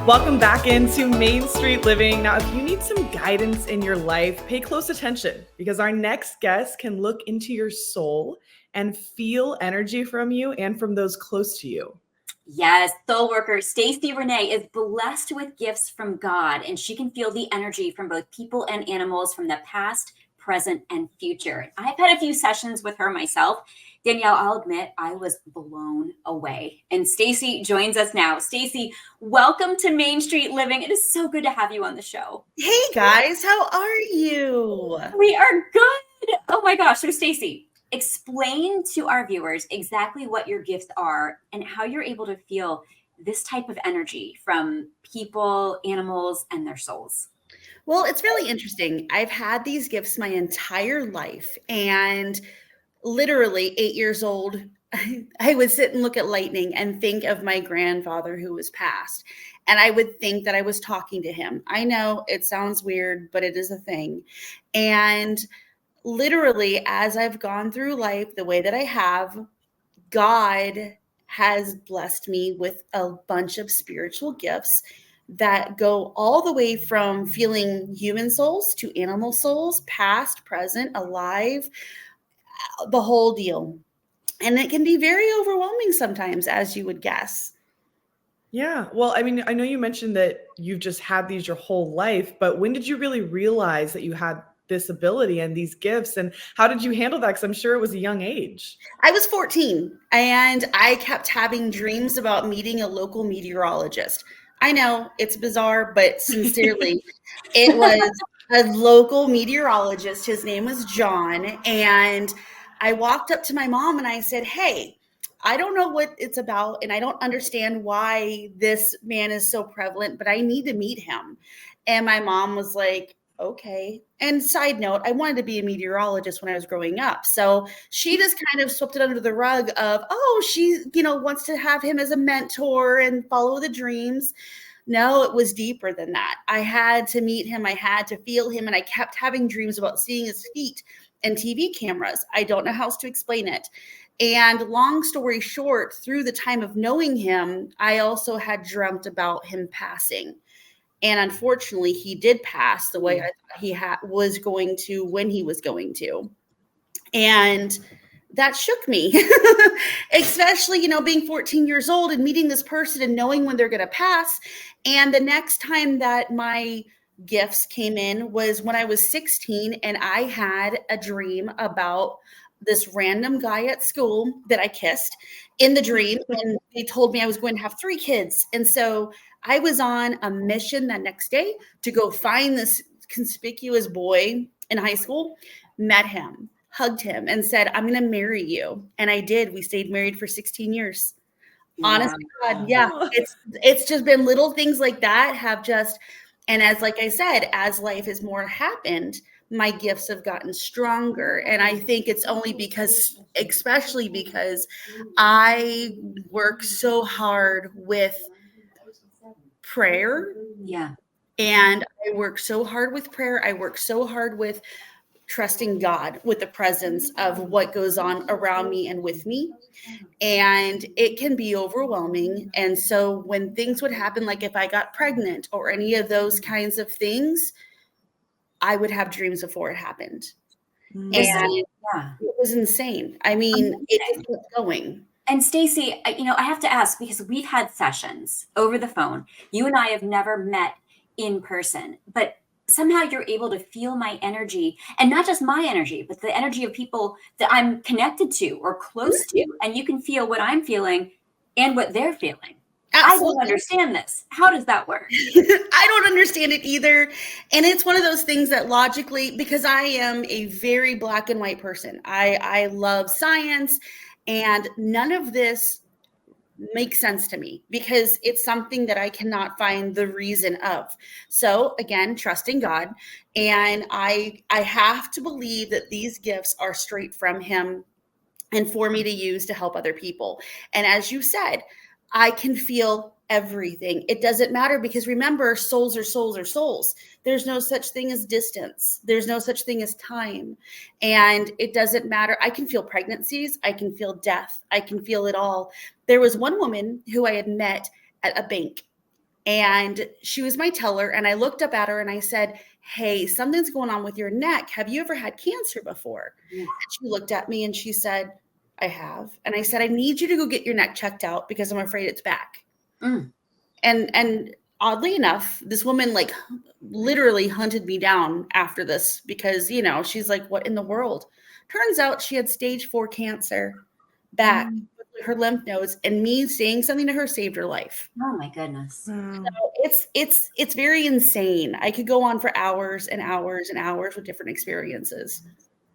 Welcome back into Main Street Living. Now, if you need some guidance in your life, pay close attention because our next guest can look into your soul and feel energy from you and from those close to you. Yes, soul worker Stacy Renee is blessed with gifts from God, and she can feel the energy from both people and animals from the past, present, and future. I've had a few sessions with her myself. Danielle, I'll admit I was blown away. And Stacy joins us now. Stacy, welcome to Main Street Living. It is so good to have you on the show. Hey guys, how are you? We are good. Oh my gosh. So Stacy, explain to our viewers exactly what your gifts are and how you're able to feel this type of energy from people, animals, and their souls. Well, it's really interesting. I've had these gifts my entire life, and literally 8 years old, I would sit and look at lightning and think of my grandfather who was passed. And I would think that I was talking to him. I know it sounds weird, but it is a thing. And literally, as I've gone through life the way that I have, God has blessed me with a bunch of spiritual gifts that go all the way from feeling human souls to animal souls, past, present, alive, the whole deal. And it can be very overwhelming sometimes, as you would guess. Yeah. Well, I mean, I know you mentioned that you've just had these your whole life, but when did you really realize that you had this ability and these gifts, and how did you handle that? Because I'm sure it was a young age. I was 14 and I kept having dreams about meeting a local meteorologist. I know it's bizarre, but sincerely, it was a local meteorologist. His name was John. And I walked up to my mom and I said, "Hey, I don't know what it's about, and I don't understand why this man is so prevalent, but I need to meet him." And my mom was like, "Okay." And side note, I wanted to be a meteorologist when I was growing up. So she just kind of swept it under the rug of, oh, she, wants to have him as a mentor and follow the dreams. No, it was deeper than that. I had to meet him. I had to feel him. And I kept having dreams about seeing his feet and TV cameras. I don't know how else to explain it. And long story short, through the time of knowing him, I also had dreamt about him passing. And unfortunately, he did pass the way I thought he was going to when he was going to. And that shook me, especially, being 14 years old and meeting this person and knowing when they're going to pass. And the next time that my gifts came in was when I was 16, and I had a dream about this random guy at school that I kissed in the dream. And they told me I was going to have 3 kids. And so I was on a mission that next day to go find this conspicuous boy in high school, met him, hugged him, and said, "I'm going to marry you." And I did. We stayed married for 16 years. Honest to God, yeah. It's just been little things like that have just, and like I said, as life has more happened, my gifts have gotten stronger. And I think it's only especially because I work so hard with prayer. Yeah. And I work so hard with prayer. I work so hard with trusting God with the presence of what goes on around me and with me. And it can be overwhelming. And so when things would happen, like if I got pregnant or any of those kinds of things, I would have dreams before it happened. And it was insane. I mean, it just kept going. And Stacy, I have to ask, because we've had sessions over the phone. You and I have never met in person, but somehow you're able to feel my energy, and not just my energy, but the energy of people that I'm connected to or close to. And you can feel what I'm feeling and what they're feeling. Absolutely. I don't understand this. How does that work? I don't understand it either. And it's one of those things that logically, because I am a very black and white person, I love science, and none of this makes sense to me because it's something that I cannot find the reason of. So again, trusting God. And I have to believe that these gifts are straight from him and for me to use to help other people. And as you said, I can feel everything. It doesn't matter because remember, souls are souls are souls. There's no such thing as distance. There's no such thing as time. And it doesn't matter. I can feel pregnancies. I can feel death. I can feel it all. There was one woman who I had met at a bank. And she was my teller. And I looked up at her and I said, hey, something's going on with your neck. Have you ever had cancer before? Yeah. And she looked at me and she said, I have. And I said, I need you to go get your neck checked out because I'm afraid it's back. Mm. And oddly enough, this woman like literally hunted me down after this because, you know, she's like, what in the world? Turns out she had stage 4 cancer back with her lymph nodes, and me saying something to her saved her life. Oh my goodness. Wow. So it's very insane. I could go on for hours and hours and hours with different experiences.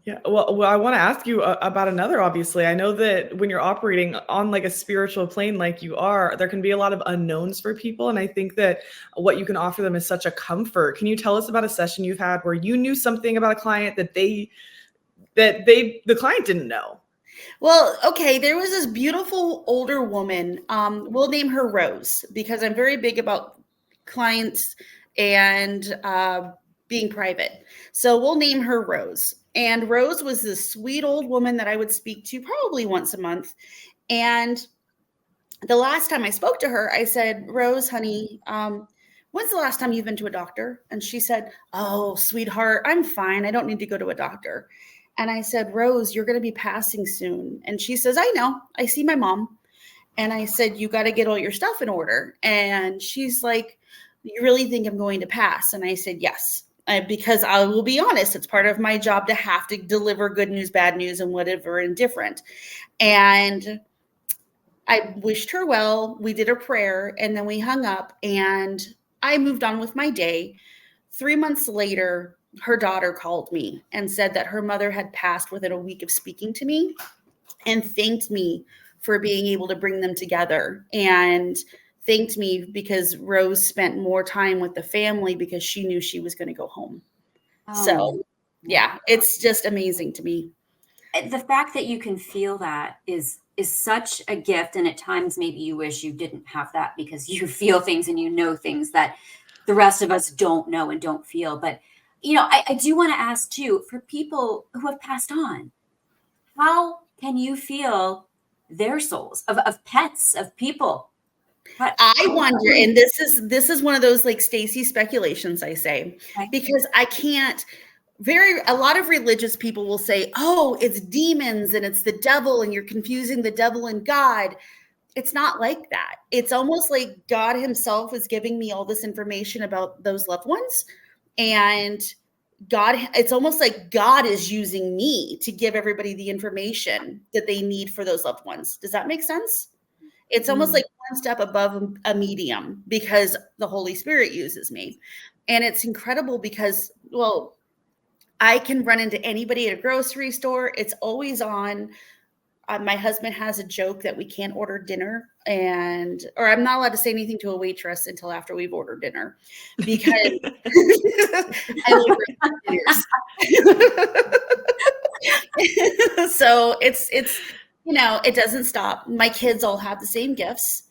Yeah. Well, I want to ask you about another, obviously. I know that when you're operating on like a spiritual plane like you are, there can be a lot of unknowns for people. And I think that what you can offer them is such a comfort. Can you tell us about a session you've had where you knew something about a client that the client didn't know? Well, okay, there was this beautiful older woman. We'll name her Rose because I'm very big about clients and being private. So we'll name her Rose. And Rose was this sweet old woman that I would speak to probably once a month. And the last time I spoke to her, I said, Rose, honey, when's the last time you've been to a doctor? And she said, oh, sweetheart, I'm fine. I don't need to go to a doctor. And I said, Rose, you're going to be passing soon. And she says, I know. I see my mom. And I said, you got to get all your stuff in order. And she's like, you really think I'm going to pass? And I said, yes. Because I will be honest, it's part of my job to have to deliver good news, bad news, and whatever indifferent. And I wished her well. We did a prayer and then we hung up and I moved on with my day. 3 months later, her daughter called me and said that her mother had passed within a week of speaking to me and thanked me for being able to bring them together and thanked me because Rose spent more time with the family because she knew she was going to go home. Oh. So, yeah, it's just amazing to me. The fact that you can feel that is such a gift. And at times, maybe you wish you didn't have that because you feel things and you know things that the rest of us don't know and don't feel. But, you know, I do want to ask too, for people who have passed on, how can you feel their souls of pets, of people? I wonder, and this is one of those like Stacy speculations I say, because I can't. A lot of religious people will say, oh, it's demons and it's the devil and you're confusing the devil and God. It's not like that. It's almost like God himself is giving me all this information about those loved ones. And it's almost like God is using me to give everybody the information that they need for those loved ones. Does that make sense? It's almost like one step above a medium because the Holy Spirit uses me. And it's incredible because, well, I can run into anybody at a grocery store. It's always on. My husband has a joke that we can't order dinner or I'm not allowed to say anything to a waitress until after we've ordered dinner because I live years. So it's, you know, it doesn't stop. My kids all have the same gifts.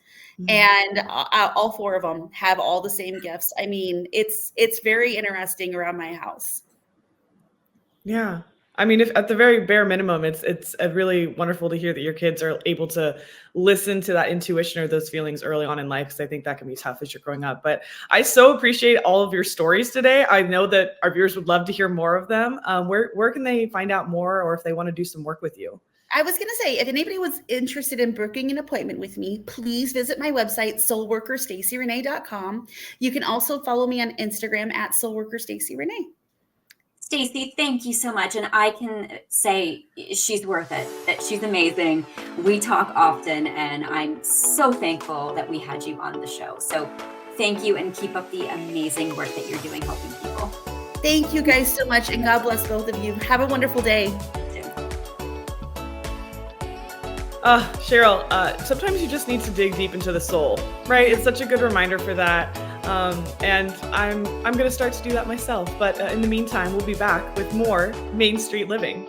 And all 4 of them have all the same gifts. I mean, it's very interesting around my house. Yeah. I mean, if at the very bare minimum, it's really wonderful to hear that your kids are able to listen to that intuition or those feelings early on in life, because I think that can be tough as you're growing up. But I so appreciate all of your stories today. I know that our viewers would love to hear more of them. Where can they find out more, or if they want to do some work with you? I was going to say, if anybody was interested in booking an appointment with me, please visit my website, soulworkerstacyrenee.com. You can also follow me on Instagram at soulworkerstacyrenee. Stacy, thank you so much. And I can say she's worth it, that she's amazing. We talk often, and I'm so thankful that we had you on the show. So thank you, and keep up the amazing work that you're doing helping people. Thank you guys so much, and God bless both of you. Have a wonderful day. Cheryl, sometimes you just need to dig deep into the soul, right? It's such a good reminder for that. And I'm going to start to do that myself. But in the meantime, we'll be back with more Main Street Living.